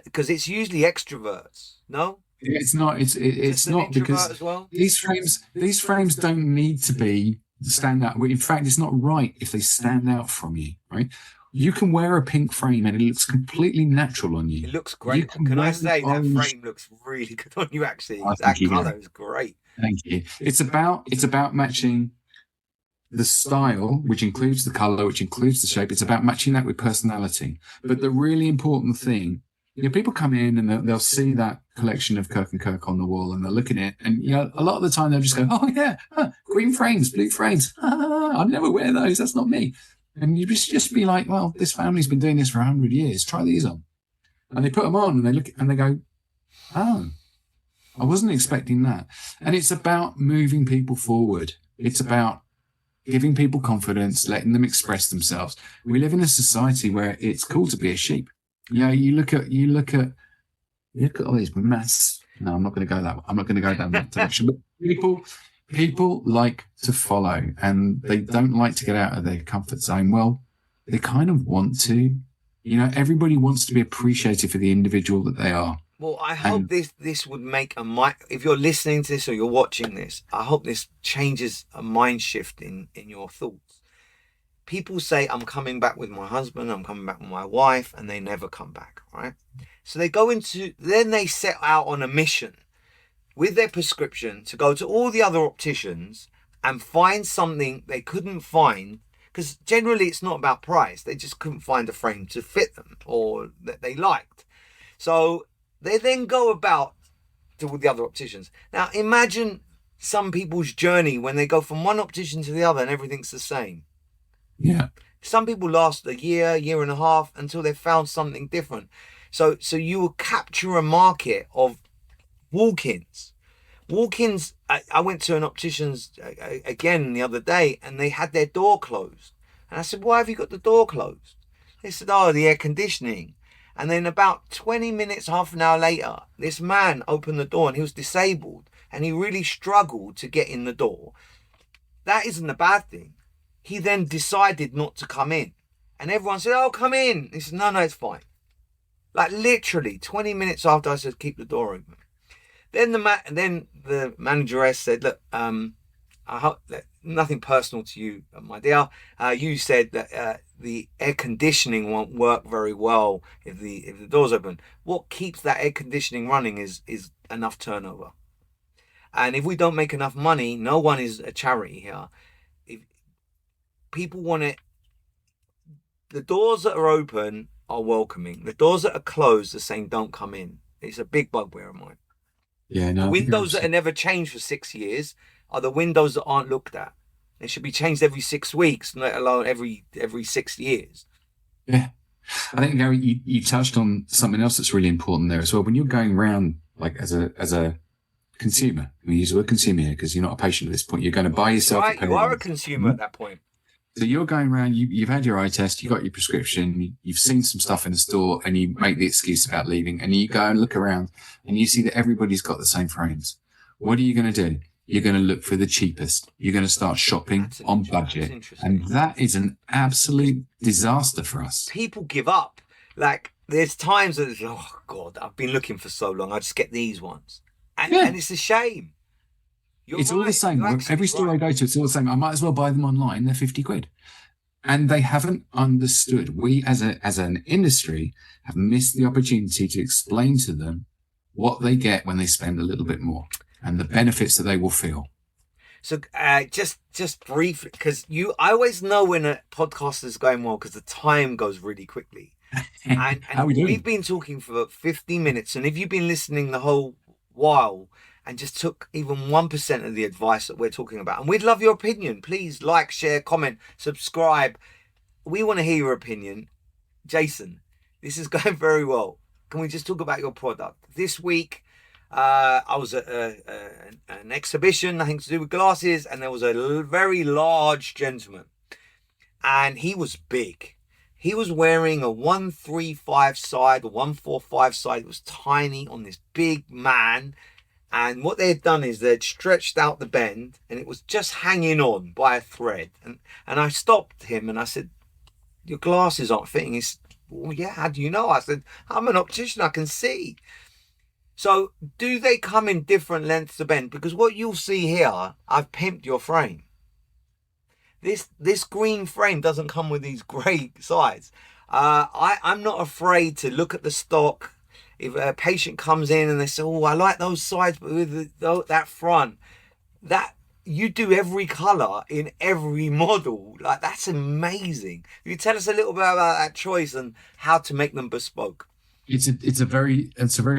because it's usually extroverts, no? It's not. It's not, because as well? these frames don't need to be stand out. In fact, it's not right if they stand out from you, right? You can wear a pink frame and it looks completely natural on you. It looks great. Can I say that frame looks really good on you, actually? That colour is great. Thank you. It's about matching the style, which includes the colour, which includes the shape. It's about matching that with personality. But the really important thing, people come in and they'll see that collection of Kirk and Kirk on the wall, and they'll look at it, and a lot of the time they'll just go, oh yeah, green frames, blue frames, I'd never wear those, that's not me. And you just be like, well, this family's been doing this for 100 years, try these on. And they put them on and they look and they go, oh, I wasn't expecting that. And it's about moving people forward. It's about giving people confidence, letting them express themselves. We live in a society where it's cool to be a sheep. You look at all these mass. No, I'm not going to go that way. I'm not going to go down that direction. But people like to follow, and they don't like to get out of their comfort zone. Well, they kind of want to. Everybody wants to be appreciated for the individual that they are. Well, I hope this would make if you're listening to this or you're watching this, I hope this changes a mind shift in your thoughts. People say, I'm coming back with my husband, I'm coming back with my wife, and they never come back, right? So then they set out on a mission with their prescription to go to all the other opticians and find something they couldn't find, because generally it's not about price. They just couldn't find a frame to fit them or that they liked. So they then go about to the other opticians. Now imagine some people's journey when they go from one optician to the other and everything's the same. Yeah. Some people last a year and a half until they've found something different. So you will capture a market of walk-ins. Walk-ins, I went to an optician's again the other day, and they had their door closed. And I said, why have you got the door closed? They said, oh, the air conditioning. And then about 20 minutes, half an hour later, this man opened the door, and he was disabled, and he really struggled to get in the door. That isn't a bad thing. He then decided not to come in. And everyone said, oh, come in. He said, no, it's fine. Like literally 20 minutes after I said, keep the door open. Then the manageress said, look, I hope that nothing personal to you, my dear. You said that the air conditioning won't work very well if the door's open. What keeps that air conditioning running is enough turnover. And if we don't make enough money, no one is a charity here. If people want it, the doors that are open are welcoming. The doors that are closed are saying don't come in. It's a big bugbear of mine. Yeah, no. The windows that are never changed for 6 years are the windows that aren't looked at. They should be changed every 6 weeks, let alone every 6 years. Yeah. I think, Gary, you touched on something else that's really important there as well. When you're going around, like as a consumer, we use the word consumer here because you're not a patient at this point. You're going to buy yourself a pair you are a consumer at that point. So you're going around, you've had your eye test, you got your prescription, you've seen some stuff in the store, and you make the excuse about leaving, and you go and look around and you see that everybody's got the same frames. What are you going to do? you're going to look for the cheapest. You're going to start shopping on budget. And that is an absolute disaster for us. People give up. Like, there's times that it's, oh, God, I've been looking for so long. I just get these ones. And it's a shame. It's all the same. Every store I go to, it's all the same. I might as well buy them online. They're 50 quid. And they haven't understood. We, as an industry, have missed the opportunity to explain to them what they get when they spend a little bit more and the benefits that they will feel. So just briefly, because I always know when a podcast is going well because the time goes really quickly. And we've been talking for 50 minutes. And if you've been listening the whole while and just took even 1% of the advice that we're talking about, and we'd love your opinion. Please like, share, comment, subscribe. We want to hear your opinion. Jason, this is going very well. Can we just talk about your product? This week, I was at an exhibition, nothing to do with glasses, and there was a very large gentleman. And he was big. He was wearing a 135 side, a 145 side. It was tiny on this big man. And what they had done is they'd stretched out the bend and it was just hanging on by a thread. And I stopped him and I said, your glasses aren't fitting. He said, well, yeah, how do you know? I said, I'm an optician, I can see. So do they come in different lengths of bend? Because what you'll see here, I've pimped your frame. This green frame doesn't come with these grey sides. I'm not afraid to look at the stock. If a patient comes in and they say, oh, I like those sides, but with that front, that you do every colour in every model. Like, that's amazing. Can you tell us a little bit about that choice and how to make them bespoke? It's a very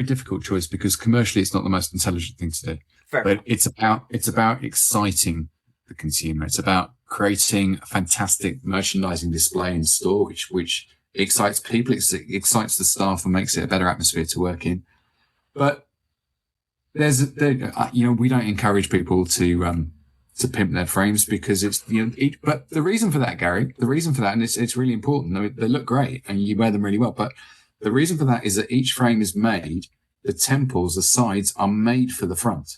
difficult choice because commercially it's not the most intelligent thing to do. But it's about exciting the consumer. It's about creating a fantastic merchandising display in store, which excites people, it excites the staff and makes it a better atmosphere to work in. But we don't encourage people to pimp their frames because but the reason for that, Gary, and it's really important. I mean, they look great and you wear them really well, but the reason for that is that each frame is made, the temples, the sides are made for the front.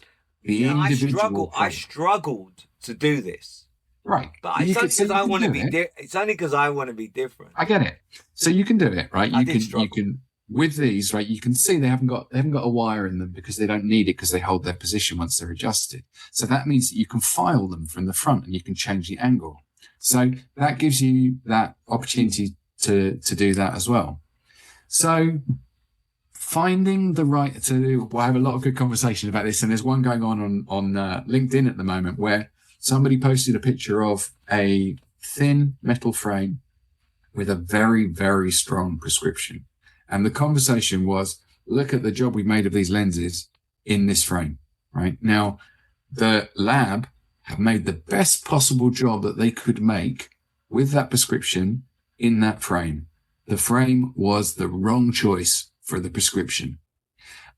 I struggled to do this. Right. But it's only because I want to be it's only because I want to be different. I get it. So you can do it, right? You can with these, right? You can see they haven't got a wire in them because they don't need it because they hold their position once they're adjusted. So that means that you can file them from the front and you can change the angle. So that gives you that opportunity to do that as well. So finding the right I have a lot of good conversation about this, and there's one going on LinkedIn at the moment where somebody posted a picture of a thin metal frame with a very, very strong prescription. And the conversation was, look at the job we made of these lenses in this frame, right? Now, the lab have made the best possible job that they could make with that prescription in that frame. The frame was the wrong choice for the prescription.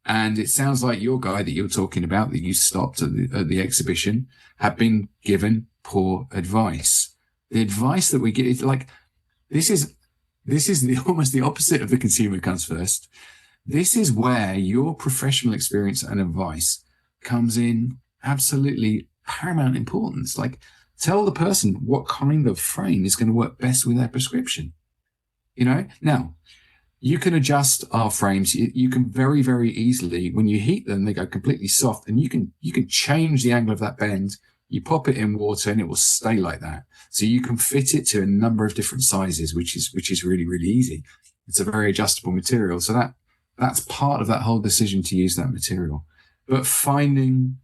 And it sounds like your guy that you're talking about that you stopped at the exhibition have been given poor advice. The advice that we get is like, this is almost the opposite of the consumer comes first. This is where your professional experience and advice comes in absolutely paramount importance. Like, tell the person what kind of frame is going to work best with their prescription. Now, you can adjust our frames. You can very, very easily, when you heat them, they go completely soft, and you can change the angle of that bend. You pop it in water and it will stay like that. So you can fit it to a number of different sizes, which is really, really easy. It's a very adjustable material. So that's part of that whole decision to use that material. But finding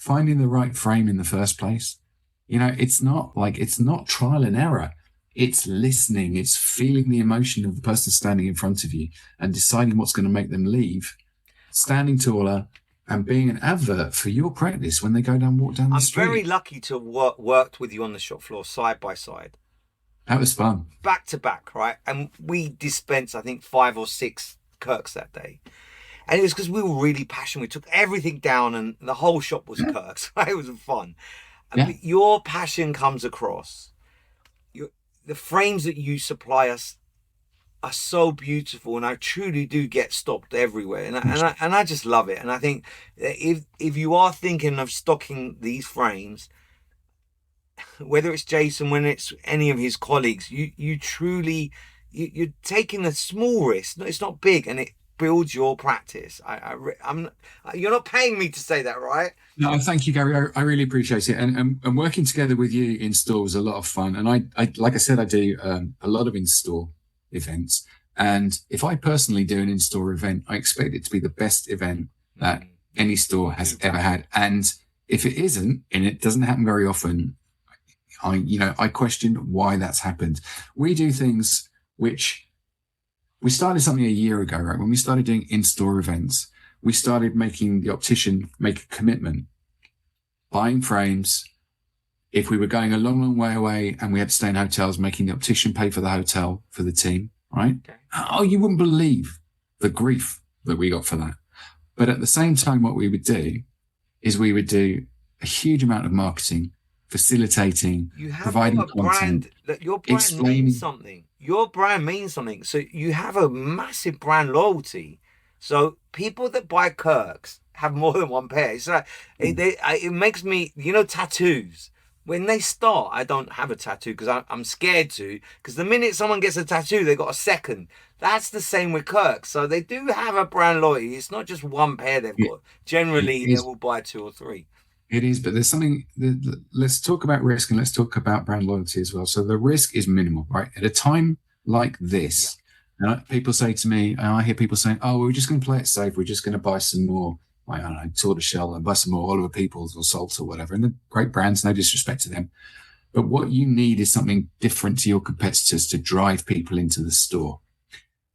the right frame in the first place, it's not trial and error. It's listening. It's feeling the emotion of the person standing in front of you and deciding what's going to make them leave, standing taller and being an advert for your practice when they walk down the street. I'm very lucky to have worked with you on the shop floor side by side. That was fun. Back to back, right? And we dispensed, I think, 5 or 6 Kirks that day. And it was because we were really passionate. We took everything down and the whole shop was Kirks. It was fun. Yeah. But your passion comes across. The frames that you supply us are so beautiful, and I truly do get stocked everywhere, and I just love it. And I think that if you are thinking of stocking these frames, whether it's Jason, when it's any of his colleagues, you truly you're taking a small risk. It's not big, and it builds your practice. I'm you're not paying me to say that, right? No, thank you, Gary. I really appreciate it. And working together with you in store was a lot of fun. And I like I said, I do a lot of in-store events. And if I personally do an in-store event, I expect it to be the best event that any store has ever had. And if it isn't, and it doesn't happen very often, I question why that's happened. We do things which we started something a year ago, right? When we started doing in-store events, we started making the optician make a commitment, buying frames. If we were going a long, long way away and we had to stay in hotels, making the optician pay for the hotel for the team, right? Okay. Oh, you wouldn't believe the grief that we got for that. But at the same time, what we would do is we would do a huge amount of marketing, facilitating, providing content. Your brand means something. Your brand means something. So you have a massive brand loyalty. So people that buy Kirks have more than one pair. It's like, it makes me, tattoos. When they start, I don't have a tattoo because I'm scared to. Because the minute someone gets a tattoo, they got a second. That's the same with Kirk. So they do have a brand loyalty. It's not just one pair they've got. Generally, they will buy 2 or 3. It is, but there's something. Let's talk about risk and let's talk about brand loyalty as well. So the risk is minimal, right? At a time like this, people say to me, and I hear people saying, "Oh, we're just going to play it safe. We're just going to buy some more." I don't know, tortoiseshell and buy some more Oliver Peoples or Salt or whatever. And they're great brands, no disrespect to them. But what you need is something different to your competitors to drive people into the store.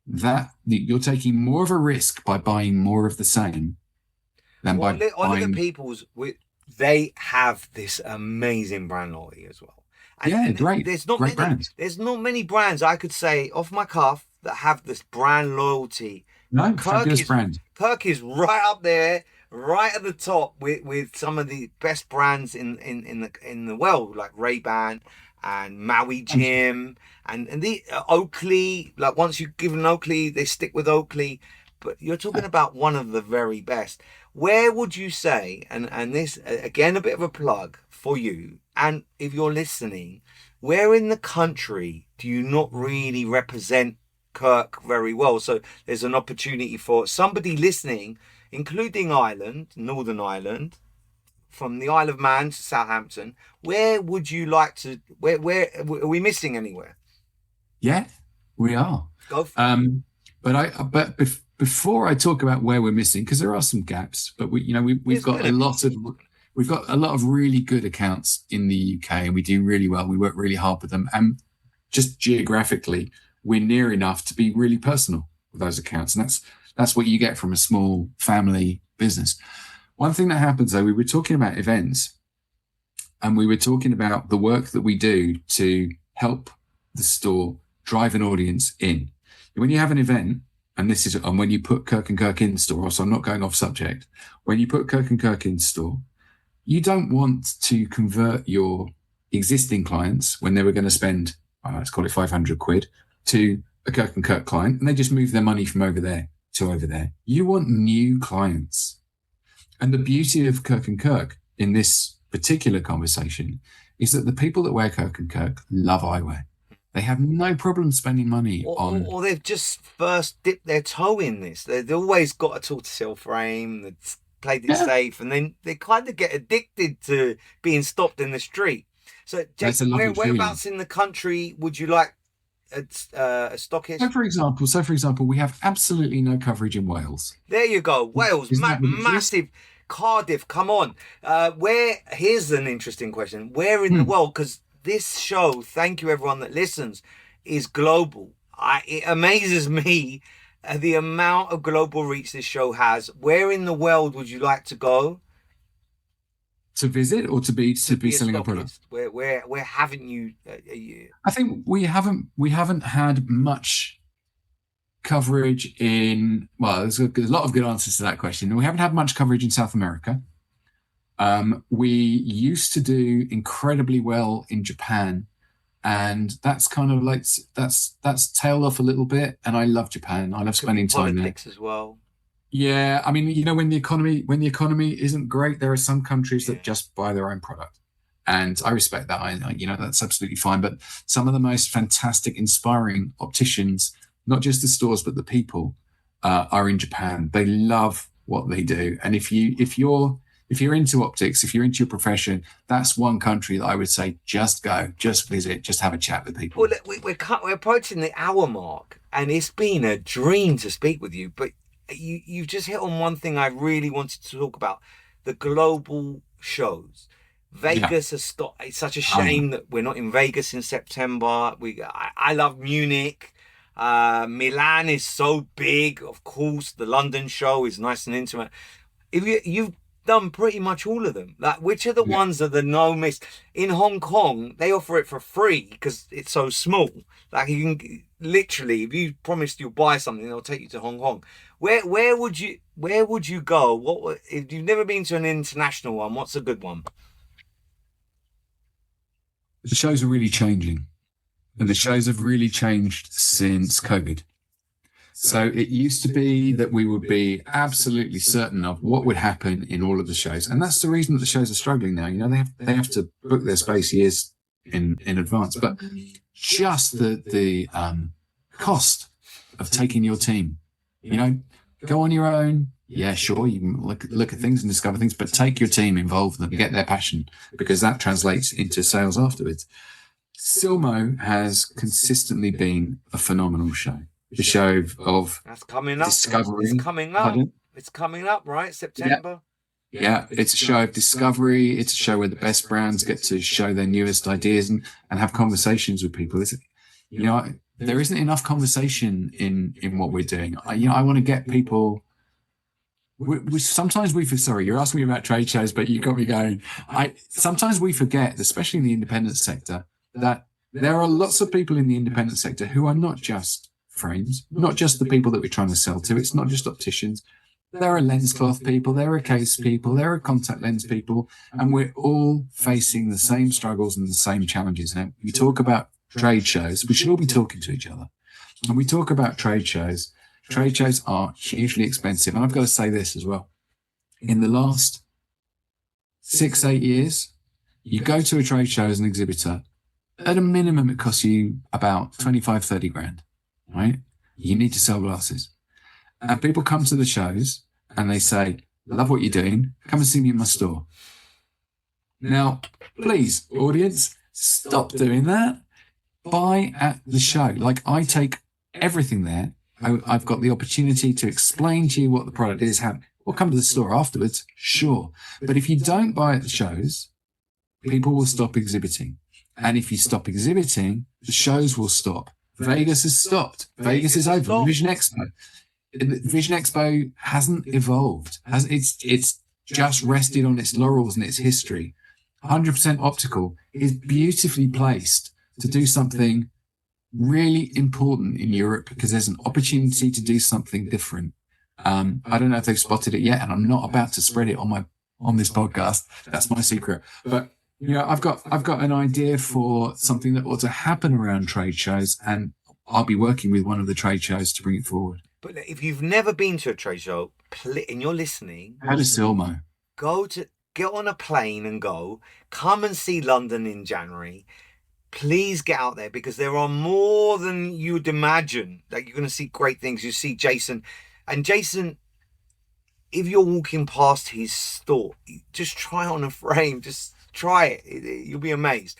That you're taking more of a risk by buying more of the same than by buying... Oliver Peoples, they have this amazing brand loyalty as well. And great. There's not many brands. There's not many brands I could say off my cuff that have this brand loyalty. No, fabulous brand. Kirk is right up there, right at the top with some of the best brands in the world, like Ray-Ban and Maui Jim and the Oakley. Like once you give an Oakley, they stick with Oakley. But you're talking about one of the very best. Where would you say, and this again a bit of a plug for you, and if you're listening, where in the country do you not really represent Kirk very well? So there's an opportunity for somebody listening, including Northern Ireland, from the Isle of Man to Southampton. Where would you like to? Where are we missing anywhere? Yeah, we are. Go for it. Before I talk about where we're missing, because there are some gaps, but we've got a lot of really good accounts in the UK, and we do really well. We work really hard with them, and just geographically, we're near enough to be really personal with those accounts. And that's what you get from a small family business. One thing that happens though, we were talking about events and we were talking about the work that we do to help the store drive an audience in. When you have an event, and when you put Kirk and Kirk in store, so I'm not going off subject. When you put Kirk and Kirk in store, you don't want to convert your existing clients when they were going to spend, let's call it 500 quid, to a Kirk and Kirk client, and they just move their money from over there to over there. You want new clients. And the beauty of Kirk and Kirk in this particular conversation is that the people that wear Kirk and Kirk love eyewear. They have no problem spending money on... Or they've just first dipped their toe in this. They've always got a tortoiseshell frame, they've played it safe, and then they kind of get addicted to being stopped in the street. So, Jason, whereabouts in the country would you like a stockist? So for example, we have absolutely no coverage in Wales. There you go. Wales, massive. Cardiff, come on. Here's an interesting question. Where in the world, because this show, thank you everyone that listens, is global. It amazes me the amount of global reach this show has. Where in the world would you like to go? To visit or to be selling a product? Where haven't you? I think we haven't had much coverage in. Well, there's a lot of good answers to that question. We haven't had much coverage in South America. We used to do incredibly well in Japan, And that's kind of like that's tailed off a little bit. And I love Japan. I love spending time there. Politics as well. Yeah, I mean, when the economy isn't great, there are some countries that Yeah. just buy their own product, and I respect that. That's absolutely fine. But some of the most fantastic, inspiring opticians, not just the stores but the people, are in Japan. They love what they do, and if you're into optics, if you're into your profession, that's one country that I would say just go, just visit, just have a chat with people. Well, look, we're approaching the hour mark, and it's been a dream to speak with you. But you've just hit on one thing I really wanted to talk about: the global shows. Vegas has stopped. It's such a shame that we're not in Vegas in September. I love Munich. Milan is so big. Of course, the London show is nice and intimate. If you've done pretty much all of them, like which are the ones that are no miss? In Hong Kong, they offer it for free because it's so small. Like you can literally, if you promised you'll buy something, they'll take you to Hong Kong. Where would you go? What if you've never been to an international one? What's a good one? The shows are really changing, and the shows have really changed since COVID. So it used to be that we would be absolutely certain of what would happen in all of the shows, and that's the reason that the shows are struggling now. They have to book their space years in advance, but just the cost of taking your team, go on your own. Yeah, sure, you can look at things and discover things, but take your team, involve them, get their passion, because that translates into sales afterwards. Silmo has consistently been a phenomenal show. The show of That's coming up. discovery. It's coming up. Pardon? It's coming up, right? September. Yeah, it's a show of discovery. It's a show where the best brands get to show their newest ideas and have conversations with people. There isn't enough conversation in what we're doing. I want to get people. Sometimes sorry, you're asking me about trade shows, but you got me going. Sometimes we forget, especially in the independent sector, that there are lots of people in the independent sector who are not just frames, not just the people that we're trying to sell to. It's not just opticians. There are lens cloth people, there are case people, there are contact lens people, and we're all facing the same struggles and the same challenges. Now, we talk about trade shows, we should all be talking to each other. When we talk about trade shows are hugely expensive. And I've got to say this as well. In the last 6-8 years, you go to a trade show as an exhibitor, at a minimum, it costs you about 25, 30 grand, right? You need to sell glasses. And people come to the shows and they say, love what you're doing. Come and see me in my store. Now, please, audience, stop doing that. Buy at the show. Like, I take everything there. I've got the opportunity to explain to you what the product is. We'll come to the store afterwards, sure. But if you don't buy at the shows, people will stop exhibiting. And if you stop exhibiting, the shows will stop. Vegas has stopped. Vegas is over. Vision Expo hasn't evolved. It's just rested on its laurels and its history. 100% Optical is beautifully placed to do something really important in Europe because there's an opportunity to do something different. I don't know if they've spotted it yet, and I'm not about to spread it on this podcast. That's my secret. But I've got an idea for something that ought to happen around trade shows, and I'll be working with one of the trade shows to bring it forward. But if you've never been to a trade show and you're listening, how does Silmo? Get on a plane and go. Come and see London in January. Please get out there because there are more than you would imagine. Like, you're going to see great things. You see Jason. And Jason, if you're walking past his store, just try on a frame. Just try it. You'll be amazed.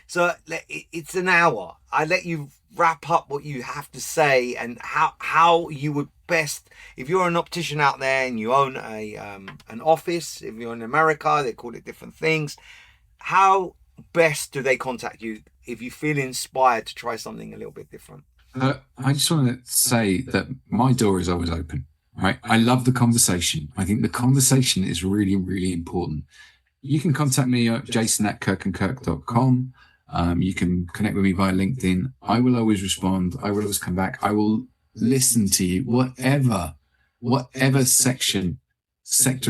So it's an hour. I let you wrap up what you have to say and how you would best, if you're an optician out there and you own an office, if you're in America, they call it different things. How best do they contact you if you feel inspired to try something a little bit different? I just want to say that my door is always open, right? I love the conversation. I think the conversation is really, really important. You can contact me at jason@kirkandkirk.com. You can connect with me via LinkedIn. I will always respond. I will always come back. I will listen to you, whatever sector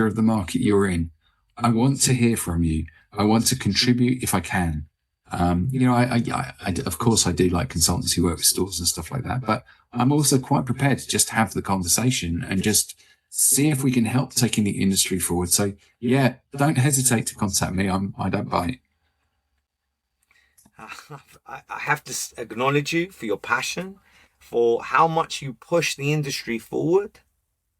of the market you're in. I want to hear from you. I want to contribute if I can. Of course I do like consultancy work with stores and stuff like that, but I'm also quite prepared to just have the conversation and just see if we can help taking the industry forward. So yeah, don't hesitate to contact me. I don't bite. I have to acknowledge you for your passion, for how much you push the industry forward.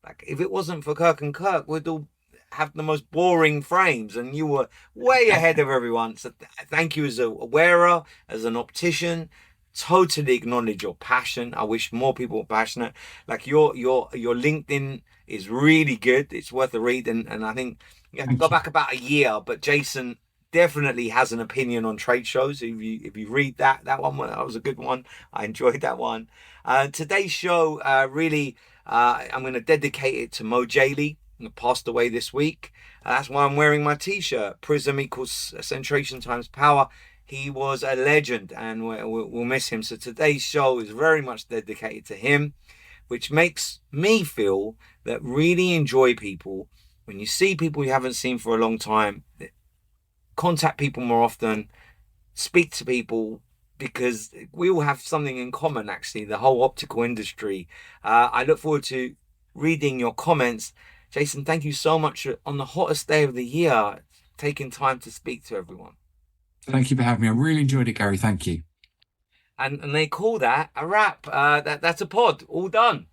Like, if it wasn't for Kirk and Kirk, we'd all have the most boring frames, and you were way ahead of everyone. So thank you as a wearer, as an optician. Totally acknowledge your passion. I wish more people were passionate. Like, your LinkedIn is really good. It's worth a read, and I think you have to go back about a year. But Jason definitely has an opinion on trade shows. If you read that one, that was a good one. I enjoyed that one. Today's show, really, I'm going to dedicate it to Mo Jaley, who passed away this week. That's why I'm wearing my t-shirt. Prism equals centration times power. He was a legend, and we'll miss him. So today's show is very much dedicated to him, which makes me feel that really enjoy people. When you see people you haven't seen for a long time, contact people more often, speak to people, because we all have something in common, actually, the whole optical industry. I look forward to reading your comments. Jason, thank you so much on the hottest day of the year, taking time to speak to everyone. Thank you for having me. I really enjoyed it, Gary. Thank you. And they call that a wrap. That's a pod. All done.